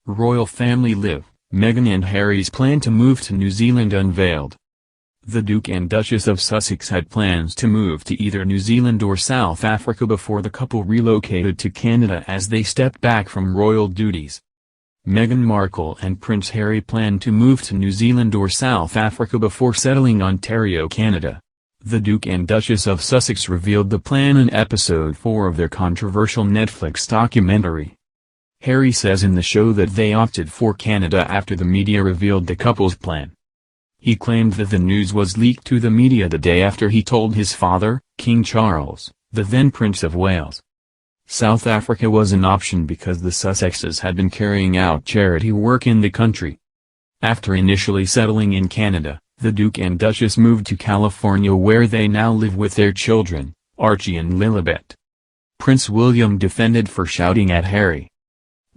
Royal family live, Meghan and Harry's plan to move to New Zealand unveiled. The Duke and Duchess of Sussex had plans to move to either New Zealand or South Africa before the couple relocated to Canada as they stepped back from royal duties. Meghan Markle and Prince Harry planned to move to New Zealand or South Africa before settling Ontario, Canada. The Duke and Duchess of Sussex revealed the plan in episode 4 of their controversial Netflix documentary. Harry says in the show that they opted for Canada after the media revealed the couple's plan. He claimed that the news was leaked to the media the day after he told his father, King Charles, the then Prince of Wales. South Africa was an option because the Sussexes had been carrying out charity work in the country. After initially settling in Canada, the Duke and Duchess moved to California where they now live with their children, Archie and Lilibet. Prince William defended for shouting at Harry.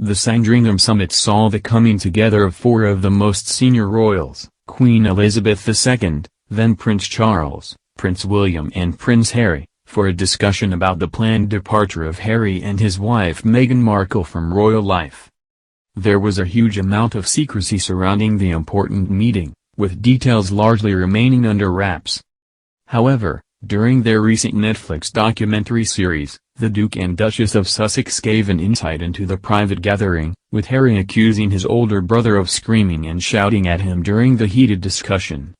The Sandringham summit saw the coming together of four of the most senior royals, Queen Elizabeth II, then Prince Charles, Prince William and Prince Harry, for a discussion about the planned departure of Harry and his wife Meghan Markle from royal life. There was a huge amount of secrecy surrounding the important meeting, with details largely remaining under wraps. However, during their recent Netflix documentary series, the Duke and Duchess of Sussex gave an insight into the private gathering, with Harry accusing his older brother of screaming and shouting at him during the heated discussion.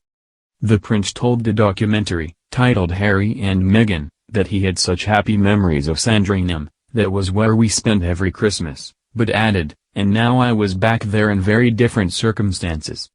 The prince told the documentary, titled Harry and Meghan, that he had such happy memories of Sandringham, that was where we spent every Christmas, but added, and now I was back there in very different circumstances.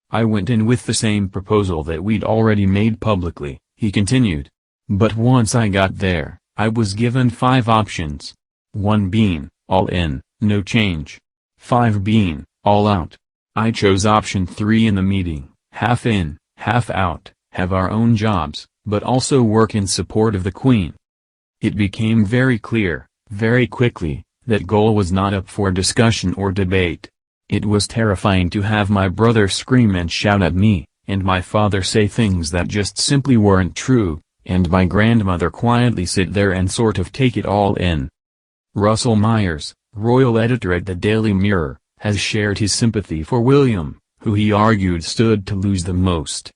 I went in with the same proposal that we'd already made publicly, he continued. But once I got there, I was given 5 options. 1 being, all in, no change. 5 being, all out. I chose option 3 in the meeting, half in, half out, have our own jobs, but also work in support of the Queen. It became very clear, very quickly, that goal was not up for discussion or debate. It was terrifying to have my brother scream and shout at me, and my father say things that just simply weren't true, and my grandmother quietly sit there and sort of take it all in. Russell Myers, royal editor at the Daily Mirror, has shared his sympathy for William, who he argued stood to lose the most.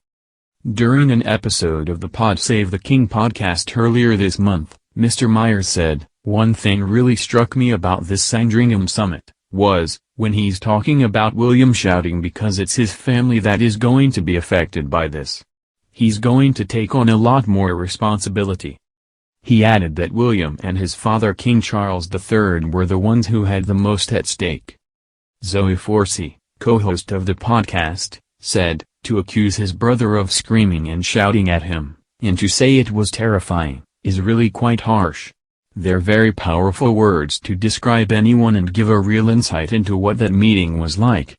During an episode of the Pod Save the King podcast earlier this month, Mr. Myers said, "One thing really struck me about this Sandringham summit, was, when he's talking about William shouting because it's his family that is going to be affected by this. He's going to take on a lot more responsibility." He added that William and his father King Charles III were the ones who had the most at stake. Zoe Forsey, co-host of the podcast, said, "To accuse his brother of screaming and shouting at him, and to say it was terrifying, is really quite harsh. They're very powerful words to describe anyone and give a real insight into what that meeting was like."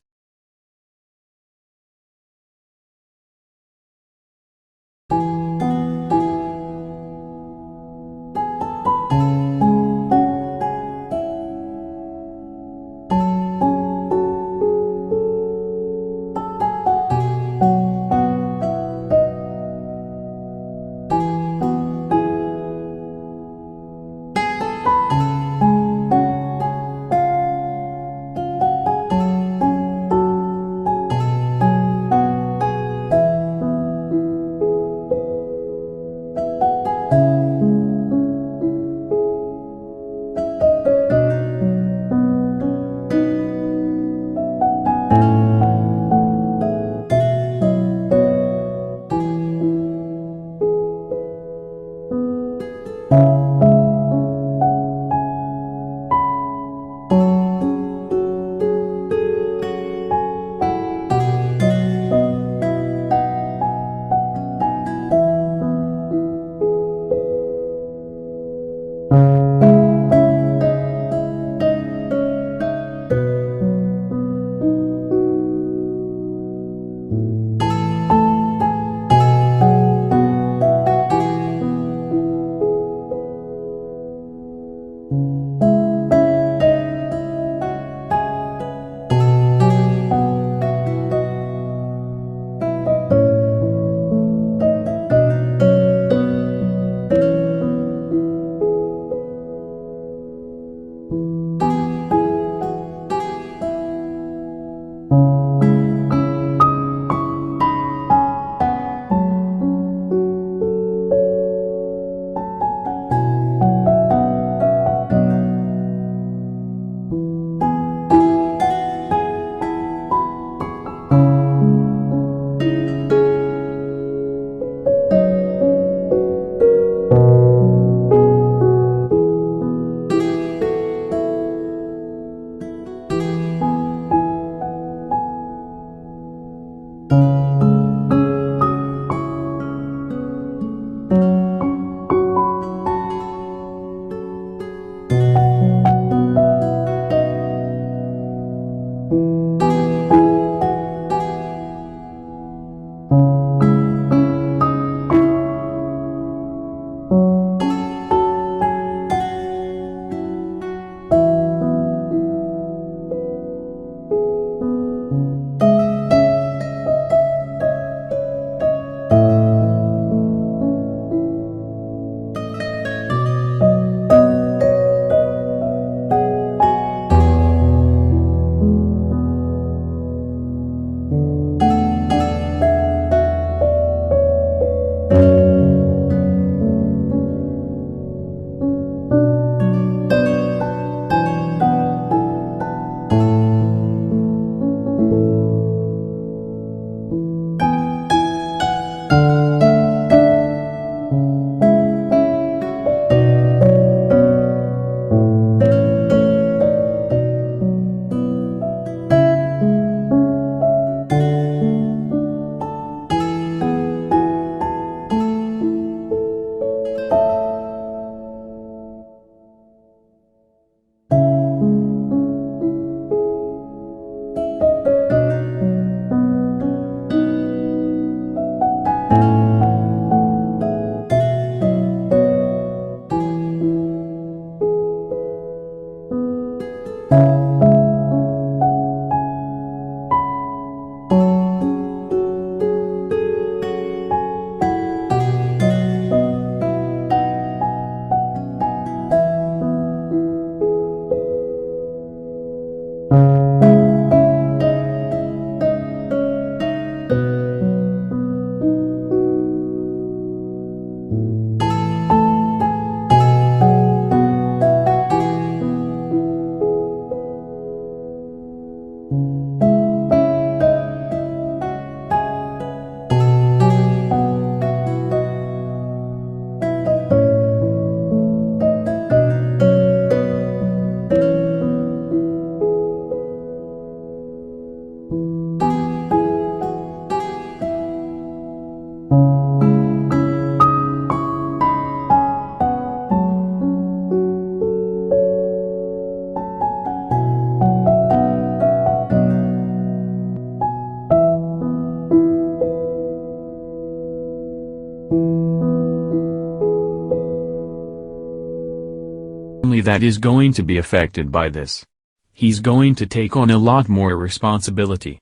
That is going to be affected by this. He's going to take on a lot more responsibility.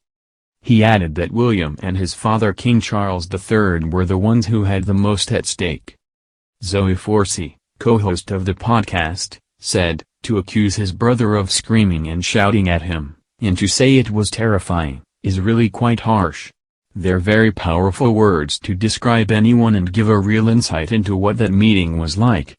He added that William and his father King Charles III were the ones who had the most at stake. Zoe Forsey, co-host of the podcast, said, to accuse his brother of screaming and shouting at him, and to say it was terrifying, is really quite harsh. They're very powerful words to describe anyone and give a real insight into what that meeting was like.